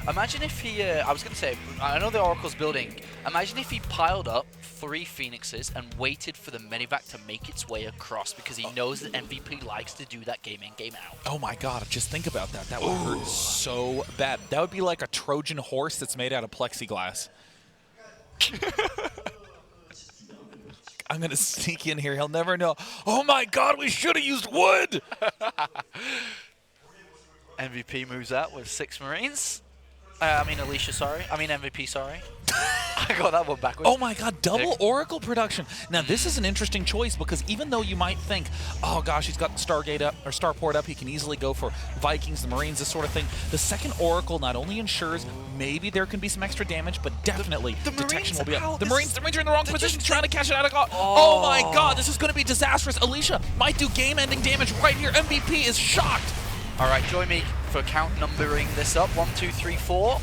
Imagine if he, I was going to say, I know the Oracle's building. Imagine if he piled up 3 Phoenixes and waited for the Medivac to make its way across because he knows that MVP likes to do that game in, game out. Oh my god, just think about that. That would hurt so bad. That would be like a Trojan horse that's made out of plexiglass. I'm going to sneak in here. He'll never know. Oh my god, we should have used wood! MVP moves out with 6 Marines. I mean Alicia, sorry. I mean MVP, sorry. I got that one backwards. Oh my god, double Oracle production. Now this is an interesting choice because even though you might think, oh gosh, he's got Stargate up or Starport up, he can easily go for Vikings, the Marines, this sort of thing. The second Oracle not only ensures maybe there can be some extra damage, but definitely the detection will be Marines, up. The Marines are in the wrong position trying to catch it out of God. Oh. Oh my god, this is going to be disastrous. Alicia might do game-ending damage right here. MVP is shocked. All right, join me for count numbering this up. 1, 2, 3, 4.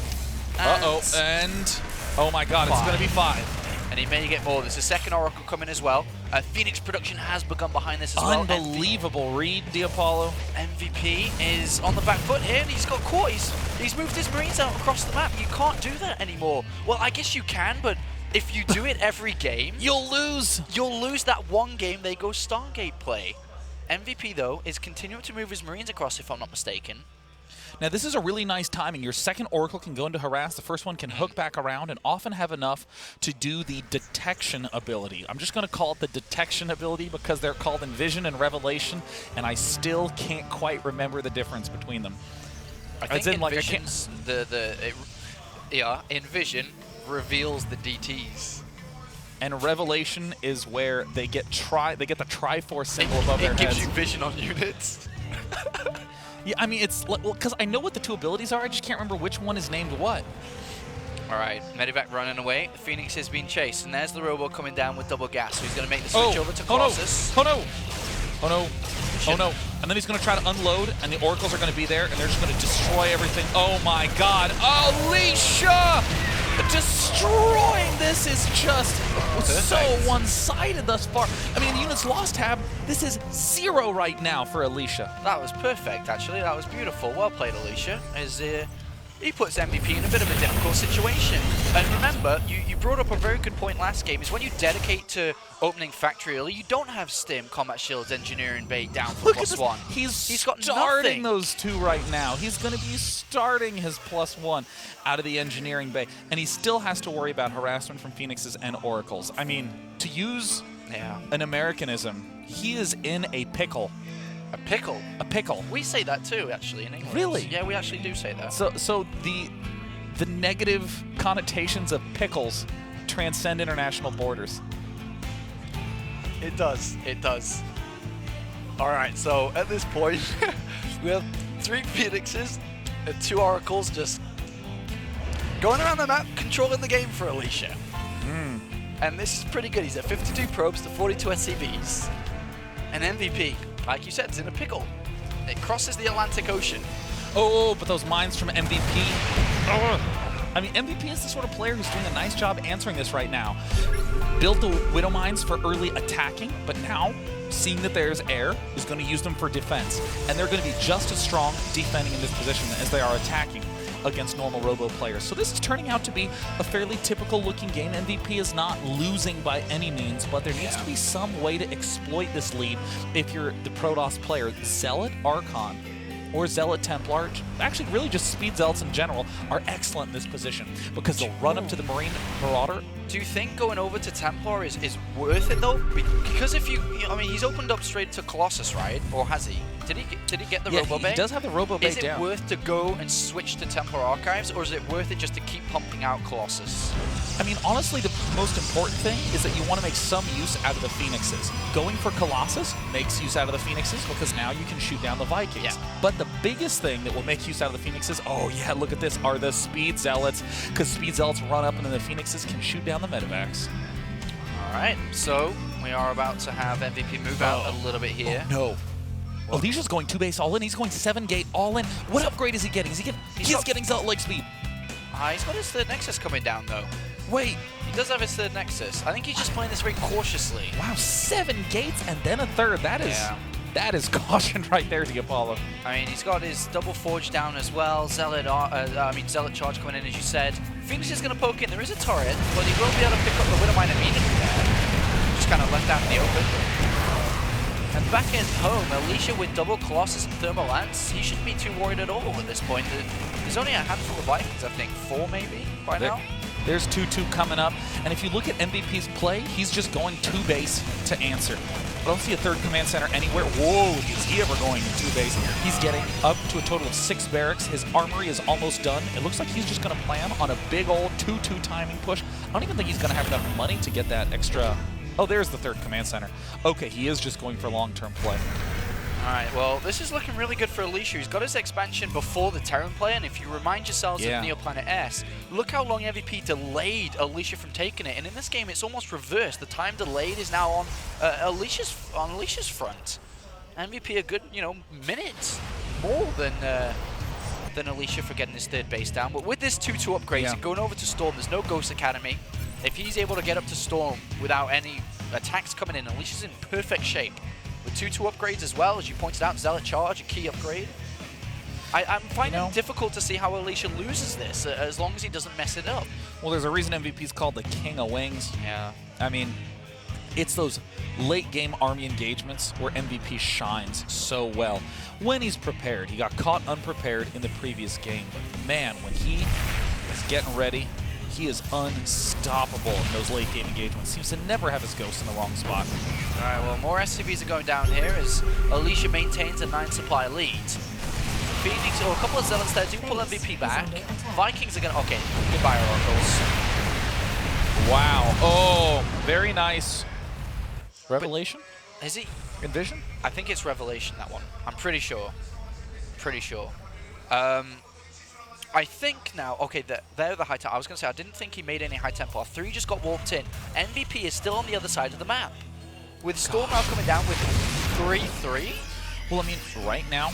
And oh my god, 5. It's going to be 5. And he may get more. There's a second Oracle coming as well. Phoenix production has begun behind this as well. Unbelievable read, Diapollo. MVP is on the back foot here, and he's got caught. He's moved his Marines out across the map. You can't do that anymore. Well, I guess you can, but if you do it every game, you'll lose. You'll lose that one game they go Stargate play. MVP, though, is continuing to move his Marines across, if I'm not mistaken. Now, this is a really nice timing. Your second Oracle can go into harass. The first one can hook back around and often have enough to do the detection ability. I'm just going to call it the detection ability because they're called Envision and Revelation, and I still can't quite remember the difference between them. I think Envision's Envision reveals the DTs. And Revelation is where they get the Triforce symbol above their heads. It gives you vision on units. Yeah, I mean, it's because I know what the 2 abilities are. I just can't remember which one is named what. All right, Medivac running away. Phoenix is being chased, and there's the Robo coming down with double gas. So he's going to make the switch over to Colossus. Oh no! Oh no! Oh no! And then he's going to try to unload, and the Oracles are going to be there, and they're just going to destroy everything. Oh my God! Alicia! Destroying this is just so one-sided thus far. I mean, the units lost tab. This is 0 right now for Alicia. That was perfect, actually. That was beautiful. Well played, Alicia. He puts MVP in a bit of a difficult situation. And remember, you brought up a very good point last game, is when you dedicate to opening factory early, you don't have Stim, Combat Shields, Engineering Bay down for +1. He's got starting nothing. those 2 right now. He's going to be starting his +1 out of the Engineering Bay. And he still has to worry about harassment from Phoenixes and Oracles. I mean, to use an Americanism, he is in a pickle. A pickle? A pickle. We say that too, actually, in English. Really? Yeah, we actually do say that. So the negative connotations of pickles transcend international borders. It does. It does. All right, so at this point, we have 3 Phoenixes and 2 Oracles just going around the map, controlling the game for Alicia. And this is pretty good. He's at 52 probes to 42 SCVs. And MVP, like you said, is in a pickle. It crosses the Atlantic Ocean. Oh, but those mines from MVP. I mean, MVP is the sort of player who's doing a nice job answering this right now. Built the Widow Mines for early attacking, but now, seeing that there's air, is going to use them for defense. And they're going to be just as strong defending in this position as they are attacking against normal Robo players. So this is turning out to be a fairly typical looking game. MVP is not losing by any means, but there needs to be some way to exploit this lead if you're the Protoss player. Zealot Archon or Zealot Templar, actually really just Speed Zealots in general, are excellent in this position because they'll run up to the Marine Marauder. Do you think going over to Templar is worth it though? Because if I mean, he's opened up straight to Colossus, right? Or has he? Did he get the Robo Bay? He does have the Robo Bay down. Is it worth to go and switch to Templar Archives, or is it worth it just to keep pumping out Colossus? I mean, honestly, the most important thing is that you want to make some use out of the Phoenixes. Going for Colossus makes use out of the Phoenixes because now you can shoot down the Vikings. Yeah. But the biggest thing that will make use out of the Phoenixes, oh yeah, look at this, are the Speed Zealots, because Speed Zealots run up and then the Phoenixes can shoot down the Medivacs. All right, so we are about to have MVP move out a little bit here. Oh, no. Alicia's going 2 base all in. He's going 7 gate all in. What upgrade is he getting? He's getting Zealot leg speed. He's got his 3rd Nexus coming down though. Wait. He does have his 3rd Nexus. I think he's just playing this very cautiously. Wow, 7 gates and then a 3rd. That is That is caution right there to Apollo. I mean, he's got his double forge down as well. Zealot charge coming in, as you said. Phoenix is going to poke in. There is a turret, but he will be able to pick up the Widowmine immediately there. Just kind of left out in the open. And back in home, Alicia with double Colossus and Thermal Lance, he shouldn't be too worried at all at this point. There's only a handful of Vikings, I think. 4 maybe by now. There's 2-2 coming up. And if you look at MVP's play, he's just going 2 base to answer. I don't see a 3rd command center anywhere. Whoa, is he ever going 2 base? He's getting up to a total of 6 barracks. His armory is almost done. It looks like he's just going to plan on a big old 2-2 timing push. I don't even think he's going to have enough money to get that extra. Oh, there's the 3rd command center. Okay, he is just going for long-term play. All right, well, this is looking really good for Alicia. He's got his expansion before the Terran play, and if you remind yourselves of Neoplanet S, look how long MVP delayed Alicia from taking it. And in this game, it's almost reversed. The time delayed is now on Alicia's front. MVP a good, minute more than Alicia for getting his 3rd base down. But with this 2-2 upgrades and going over to Storm, there's no Ghost Academy. If he's able to get up to Storm without any attacks coming in, Alicia's in perfect shape. With 2-2 upgrades as well, as you pointed out, Zealot Charge, a key upgrade. I'm finding it difficult to see how Alicia loses this, as long as he doesn't mess it up. Well, there's a reason MVP's called the King of Wings. Yeah. I mean, it's those late-game army engagements where MVP shines so well. When he's prepared, he got caught unprepared in the previous game. But man, when he is getting ready, he is unstoppable in those late-game engagements. Seems to never have his ghost in the wrong spot. All right, well, more SCVs are going down here as Alicia maintains a 9-supply lead. Phoenix, or a couple of Zealots there do pull MVP back. Vikings are going to... Okay, goodbye, Oracles. Wow. Oh, very nice. Revelation? But is it? Envision? I think it's Revelation, that one. I'm pretty sure. Pretty sure. I think now, okay, they're the high tempo. I was going to say, I didn't think he made any high tempo. 3 just got warped in. MVP is still on the other side of the map. With Storm now coming down with 3-3. Well, I mean, right now,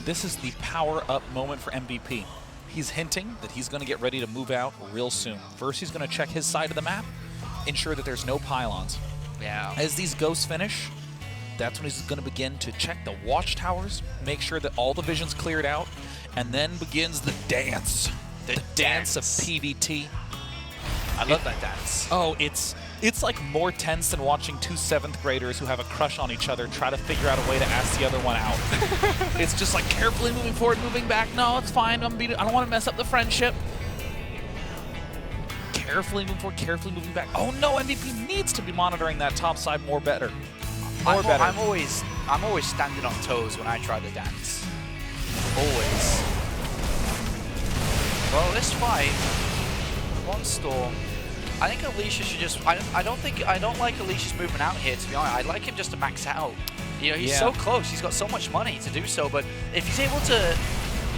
this is the power-up moment for MVP. He's hinting that he's going to get ready to move out real soon. First, he's going to check his side of the map, ensure that there's no pylons. Yeah. As these ghosts finish, that's when he's going to begin to check the watchtowers, make sure that all the vision's cleared out, and then begins the dance. The dance of PvT. I love that dance. Oh, it's like more tense than watching 2 7th graders who have a crush on each other try to figure out a way to ask the other one out. It's just like carefully moving forward, moving back. No, it's fine. I don't want to mess up the friendship. Carefully moving forward, carefully moving back. Oh no, MVP needs to be monitoring that top side more better. I'm always standing on toes when I try to dance. Always. Well, this fight, one Storm. I think Alicia should just. I don't like Alicia's movement out here, to be honest. I'd like him just to max out. He's so close. He's got so much money to do so. But if he's able to.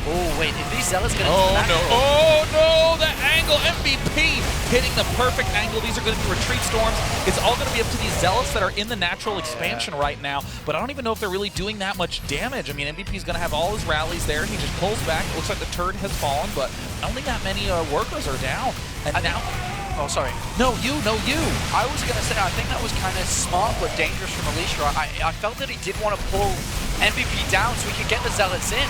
Oh wait, if these Zealots gonna. Oh no! The angle, MVP hitting the perfect angle. These are going to be retreat storms. It's all going to be up to these Zealots that are in the natural expansion right now. But I don't even know if they're really doing that much damage. I mean, MVP's going to have all his rallies there. He just pulls back. It looks like the turret has fallen, but I don't think that many workers are down. And now. Oh, sorry. No, you. I was going to say, I think that was kind of smart but dangerous from Alicia. I felt that he did want to pull MVP down so he could get the Zealots in.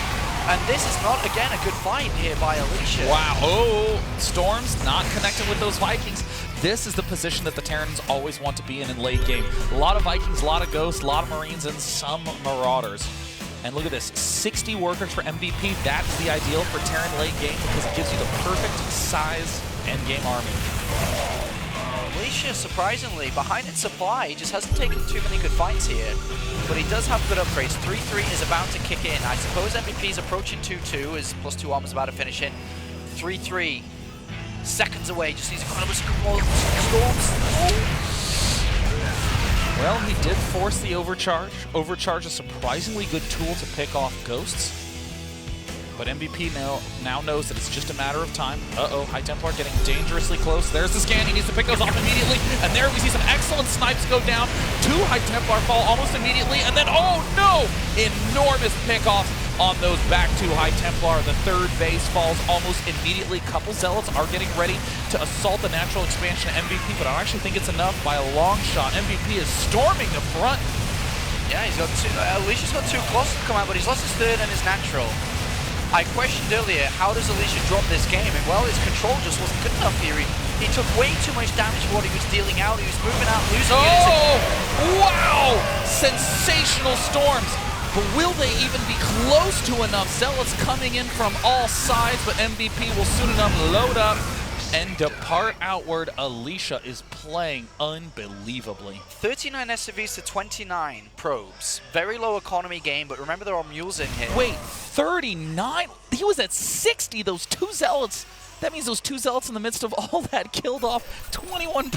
And this is not, again, a good fight here by Alicia. Wow. Oh, Storm's not connected with those Vikings. This is the position that the Terrans always want to be in late game. A lot of Vikings, a lot of Ghosts, a lot of Marines, and some Marauders. And look at this, 60 workers for MVP. That's the ideal for Terran late game because it gives you the perfect size endgame army. Alicia, surprisingly, behind its supply, just hasn't taken too many good fights here. But he does have good upgrades. 3-3 is about to kick in. I suppose MVP's approaching 2-2 as +2 armor's about to finish in. 3-3, seconds away, just needs incredible storms. Oh. Well, he did force the overcharge. Overcharge is a surprisingly good tool to pick off ghosts. But MVP now knows that it's just a matter of time. Uh-oh, High Templar getting dangerously close. There's the scan. He needs to pick those off immediately. And there we see some excellent snipes go down. 2 High Templar fall almost immediately. And then, oh no! Enormous pickoffs on those back 2 High Templar. The 3rd base falls almost immediately. Couple Zealots are getting ready to assault the natural expansion of MVP, but I actually think it's enough by a long shot. MVP is storming the front. Yeah, he's got two. Alicia's got 2 closets to come out, but he's lost his 3rd and his natural. I questioned earlier, how does Alicia drop this game? And well, his control just wasn't good enough here. He took way too much damage for what he was dealing out. He was moving out, losing units. Oh, wow! Sensational storms. But will they even be close to enough? Zealots coming in from all sides, but MVP will soon enough load up and depart outward. Alicia is playing unbelievably. 39 SCVs to 29 probes. Very low economy game, but remember there are mules in here. Wait, 39? He was at 60, those 2 Zealots. That means those 2 Zealots in the midst of all that killed off 21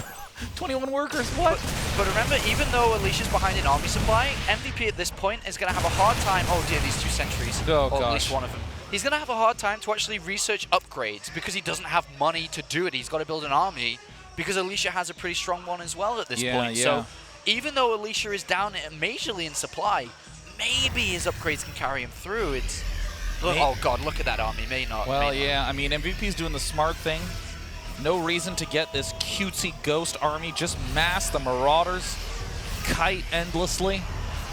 workers. What? But remember, even though Alicia's behind in army supply, MVP at this point is going to have a hard time. Oh dear, these 2 sentries. Oh, or gosh. at least one of them. He's going to have a hard time to actually research upgrades because he doesn't have money to do it. He's got to build an army because Alicia has a pretty strong one as well at this point. Yeah. So even though Alicia is down majorly in supply, maybe his upgrades can carry him through. Oh god, look at that army. May not. Well, yeah, I mean, MVP's doing the smart thing. No reason to get this cutesy ghost army. Just mass the Marauders, kite endlessly,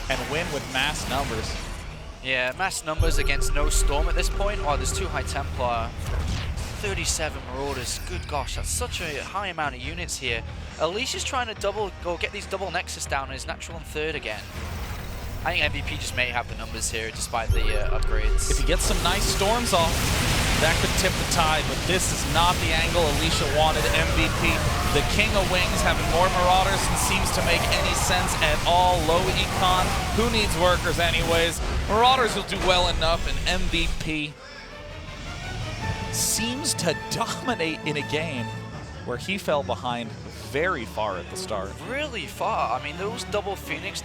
and win with mass numbers. Yeah, mass numbers against no storm at this point. Oh, there's 2 High Templar, 37 Marauders. Good gosh, that's such a high amount of units here. Alicia's trying to get these double Nexus down on his natural and 3rd again. I think MVP just may have the numbers here despite the upgrades. If he gets some nice storms off, that could tip the tide, but this is not the angle Alicia wanted. MVP, the king of wings, having more Marauders than seems to make any sense at all. Low econ, who needs workers anyways? Marauders will do well enough, and MVP seems to dominate in a game where he fell behind very far at the start. Really far. I mean, that double Phoenix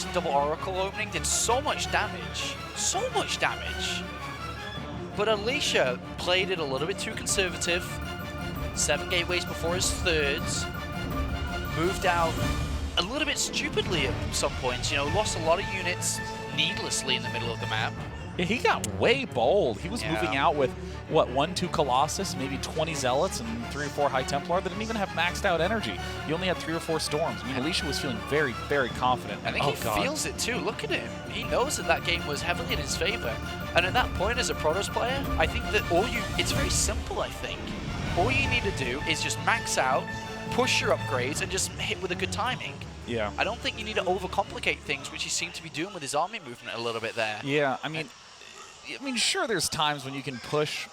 and double Oracle opening did so much damage. So much damage. But Alicia played it a little bit too conservative. 7 gateways before his 3rds. Moved out a little bit stupidly at some points. You know, lost a lot of units needlessly in the middle of the map. Yeah, he got way bold. He was moving out with, what, 1-2 Colossus, maybe 20 Zealots, and 3 or 4 High Templar that didn't even have maxed out energy. He only had 3 or 4 storms. I mean, Alicia was feeling very, very confident. I think he feels it too. Look at him. He knows that game was heavily in his favor. And at that point, as a Protoss player, I think that it's very simple, I think. All you need to do is just max out, push your upgrades, and just hit with a good timing. Yeah. I don't think you need to overcomplicate things, which he seemed to be doing with his army movement a little bit there. Yeah, I mean, sure, there's times when you can push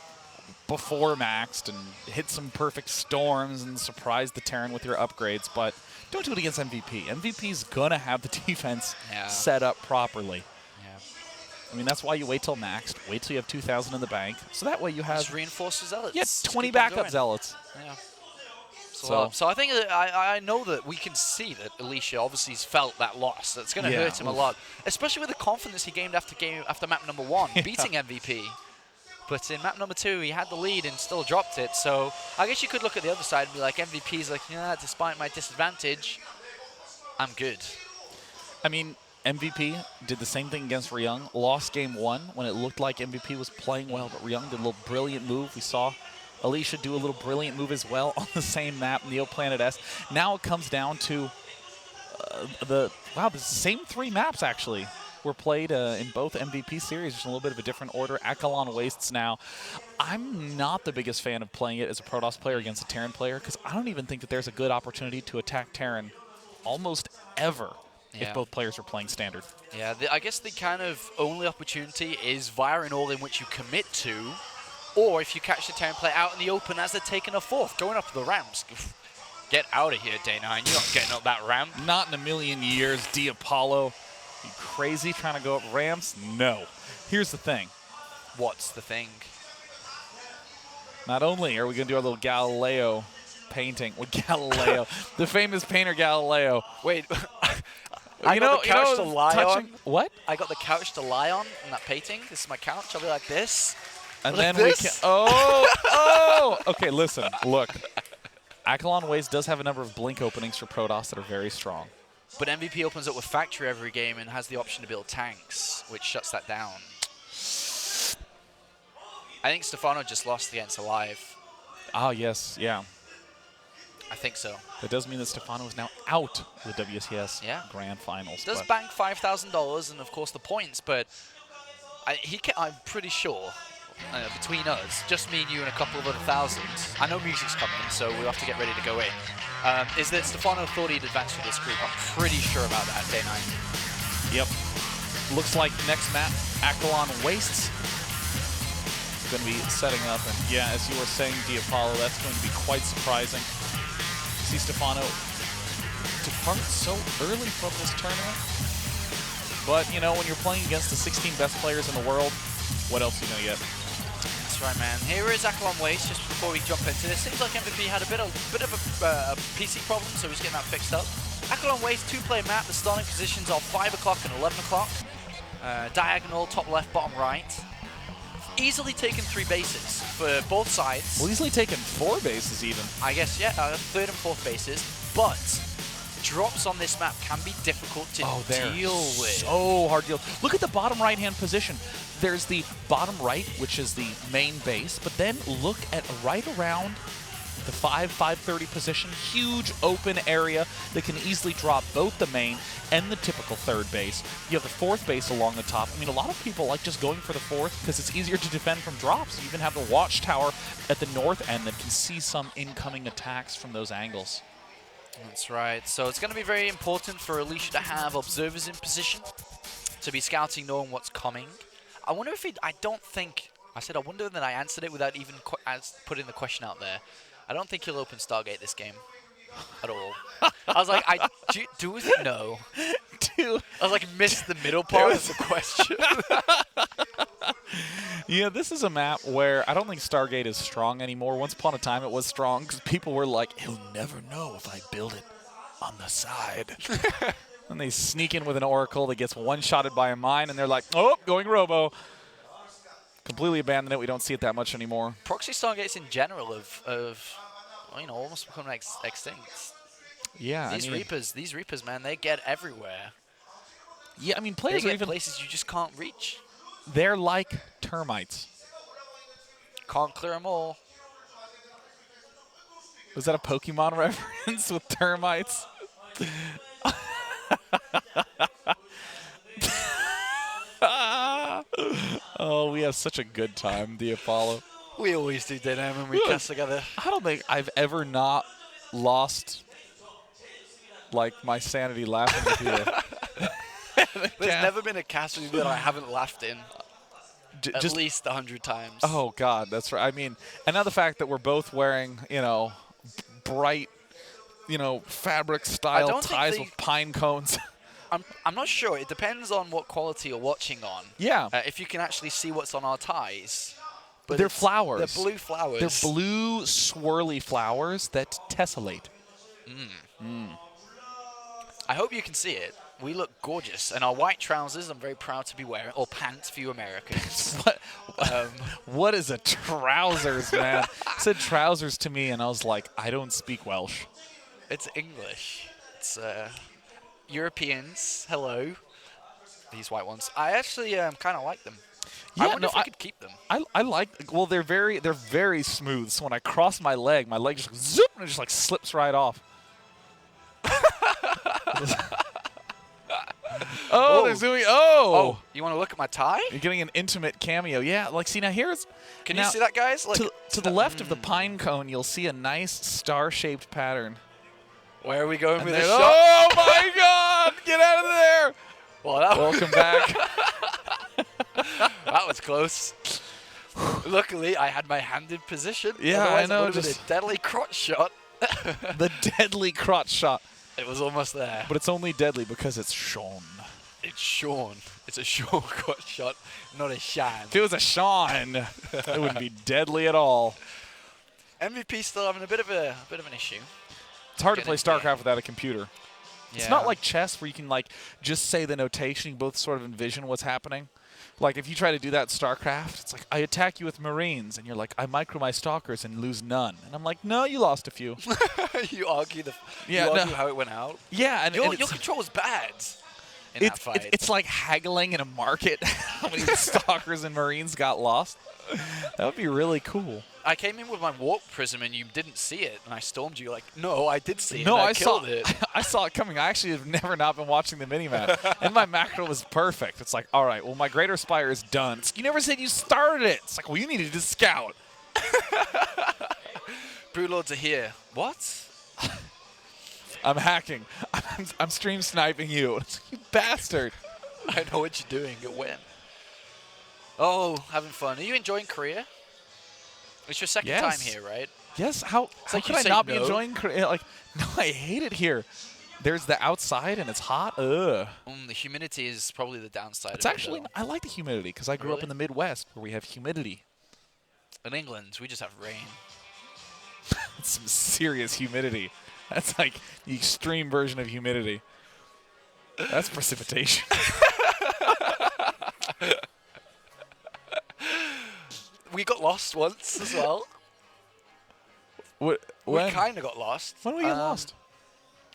before maxed and hit some perfect storms and surprise the Terran with your upgrades, but don't do it against MVP. MVP's gonna have the defense set up properly. Yeah. I mean, that's why you wait till maxed. Wait till you have 2,000 in the bank, so that way you have... Just reinforce the Zealots. Yeah, 20 backup Zealots. Yeah. So I think that I know that we can see that Alicia obviously has felt that loss. That's going to hurt him a lot, especially with the confidence he gained after map number 1, beating MVP. But in map number 2, he had the lead and still dropped it. So I guess you could look at the other side and be like, MVP's like, yeah, despite my disadvantage, I'm good. I mean, MVP did the same thing against Ryung. Lost game 1 when it looked like MVP was playing well, but Ryung did a little brilliant move. We saw Alicia do a little brilliant move as well on the same map, Neoplanet S. Now it comes down to the same 3 maps actually were played in both MVP series, just a little bit of a different order. Akalon Wastes now. I'm not the biggest fan of playing it as a Protoss player against a Terran player because I don't even think that there's a good opportunity to attack Terran almost ever if both players are playing standard. Yeah, I guess the kind of only opportunity is via an all in which you commit to, or if you catch the Terran player out in the open as they're taking a 4th, going up the ramps. Get out of here, Day9. You're not getting up that ramp. Not in a million years, D Apollo. You crazy trying to go up ramps? No. Here's the thing. What's the thing? Not only are we going to do our little Galileo painting with Galileo, the famous painter Galileo. Wait. I got the couch to lie on. What? I got the couch to lie on in that painting. This is my couch. I'll be like this. And then we can. Oh! Okay, listen. Look. Akalon Waste does have a number of blink openings for Protoss that are very strong. But MVP opens up with Factory every game and has the option to build tanks, which shuts that down. I think Stefano just lost against Alive. Oh, yes. Yeah. I think so. That does mean that Stefano is now out of the WCS Yeah. Grand Finals. Does bank $5,000 and of course the points, but I'm pretty sure between us, just me and you and a couple of other thousands. I know music's coming, so we'll have to get ready to go in. Is that Stefano thought he'd advance through this group? I'm pretty sure about that. Day 9. Yep. Looks like next map, Aquilon Wastes. Going to be setting up, and yeah, as you were saying, Diapollo, that's going to be quite surprising. See Stefano depart so early from this tournament. But, you know, when you're playing against the 16 best players in the world, what else are you going to get? That's right, man. Here is Aquilon Waste, just before we jump into this. Seems like MVP had a bit of a PC problem, so he's getting that fixed up. Aquilon Waste, 2-player map. The starting positions are 5 o'clock and 11 o'clock. Diagonal, top left, bottom right. Easily taken 3 bases for both sides. Well, easily taken 4 bases even. I guess, yeah, 3rd and 4th bases. But drops on this map can be difficult to deal with. So hard to deal. Look at the bottom right-hand position. There's the bottom right, which is the main base, but then look at right around the 5-530 position. Huge open area that can easily drop both the main and the typical 3rd base. You have the 4th base along the top. I mean, a lot of people like just going for the 4th because it's easier to defend from drops. You even have the watchtower at the north end that can see some incoming attacks from those angles. That's right. So it's going to be very important for Alicia to have observers in position, to be scouting, knowing what's coming. I wonder if I wonder that I answered it without even putting the question out there. I don't think he'll open Stargate this game at all. I was like, do it? No. Dude. I was like, missed the middle part of the question. Yeah, this is a map where I don't think Stargate is strong anymore. Once upon a time, it was strong because people were like, he'll never know if I build it on the side. And they sneak in with an Oracle that gets one-shotted by a mine, and they're like, oh, going Robo. Completely abandoned it. We don't see it that much anymore. Proxy Stargates in general almost become extinct. Yeah, These Reapers, man, they get everywhere. Yeah, I mean, players they are get even places you just can't reach. They're like termites. Can't clear them all. Was that a Pokemon reference with termites? Oh, we have such a good time, the Apollo. We always do dinner when we cast together. I don't think I've ever not lost, like, my sanity laughing with you. There's never been a cast with you that I haven't laughed in at least 100 times. Oh, God, that's right. I mean, and now the fact that we're both wearing, bright, fabric-style ties with pine cones. I'm not sure. It depends on what quality you're watching on. Yeah. If you can actually see what's on our ties. But they're flowers. They're blue flowers. They're blue, swirly flowers that tessellate. I hope you can see it. We look gorgeous. And our white trousers, I'm very proud to be wearing. Or pants for you Americans. What is a trousers, man? It said trousers to me, and I was like, I don't speak Welsh. It's English. It's Europeans. Hello. These white ones. I actually kind of like them. Yeah, I wonder if I could keep them. I like. Well, they're very smooth. So when I cross my leg just goes zoop, and it just like slips right off. Oh, they're zooming. Oh, you want to look at my tie? You're getting an intimate cameo. Yeah, like see now here's. Can you see that, guys? Like, to the left of the pine cone, you'll see a nice star-shaped pattern. Where are we going with this shot? shot? Oh my God! Get out of there! Well, welcome back. That was close. Luckily, I had my hand in position. Yeah, otherwise I know. It would have been a deadly crotch shot. The deadly crotch shot. It was almost there. But it's only deadly because it's Sean. It's Sean. It's a Sean crotch shot, not a Shan. If it was a Sean, it wouldn't be deadly at all. MVP still having a bit of an issue. It's hard to play Starcraft without a computer. Yeah. It's not like chess where you can like just say the notation, you both sort of envision what's happening. Like if you try to do that in Starcraft, it's like I attack you with Marines, and you're like I micro my stalkers and lose none, and I'm like no, you lost a few. You argue how it went out. Yeah, and your control is bad. in that fight. It's like haggling in a market. How many stalkers and Marines got lost? That would be really cool. I came in with my warp prism and you didn't see it, and I stormed you like, no, I did see it. No, and I killed saw it. I saw it coming. I actually have never not been watching the minimap, and my macro was perfect. It's like, all right, well, my Greater Spire is done. It's, you never said you started it. It's like, well, you needed to scout. Broodlords are here. What? I'm hacking. I'm stream sniping you. You bastard. I know what you're doing. Get win. Oh, having fun. Are you enjoying Korea? It's your second time here, right? Yes. How like could you I say not be no. enjoying Korea? Like, no, I hate it here. There's the outside and it's hot. Ugh. The humidity is probably the downside. It's of actually, it, I like the humidity because I grew up Really? in the Midwest where we have humidity. In England, we just have rain. It's some serious humidity. That's like the extreme version of humidity. That's precipitation. We got lost once as well. When? We kind of got lost. When we get lost?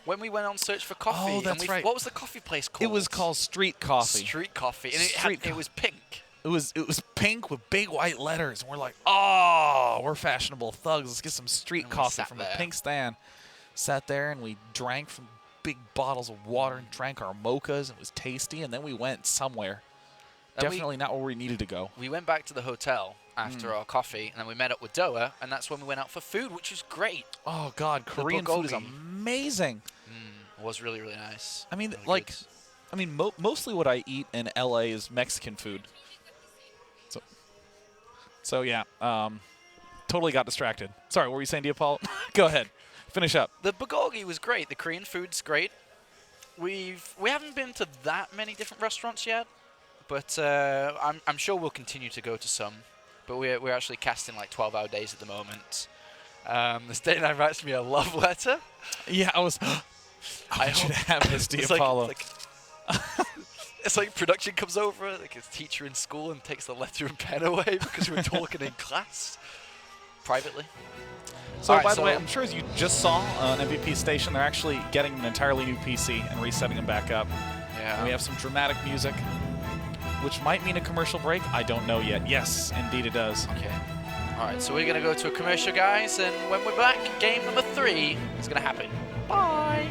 When we went on search for coffee. Oh, that's right. What was the coffee place called? It was called Street Coffee. Street Coffee. And it was pink. It was pink with big white letters, and we're like, oh, we're fashionable thugs. Let's get some street And we coffee sat from there. a pink stand. Sat there and we drank from big bottles of water and drank our mochas. And it was tasty, and then we went somewhere. And Definitely not where we needed to go. We went back to the hotel after our coffee, and then we met up with Doa, and that's when we went out for food, which was great. Oh God, Korean food is bulgogi. amazing. It was really, really nice. I mean, Really like, good. I mean, mostly what I eat in LA is Mexican food. So yeah, totally got distracted. Sorry, what were you saying, Paul? Go ahead, finish up. The bulgogi was great. The Korean food's great. We haven't been to that many different restaurants yet, but I'm sure we'll continue to go to some. But we're actually casting like 12-hour days at the moment. This day and I writes me a love letter. Yeah, I want you to have this, Apollo. It's like production comes over, like his teacher in school, and takes the letter and pen away because we were talking in class privately. So, Alright, by the way, I'm sure as you just saw on MVP Station, they're actually getting an entirely new PC and resetting them back up. Yeah. And we have some dramatic music, which might mean a commercial break. I don't know yet. Yes, indeed it does. Okay. All right, so we're going to go to a commercial, guys, and when we're back, game number 3 is going to happen. Bye!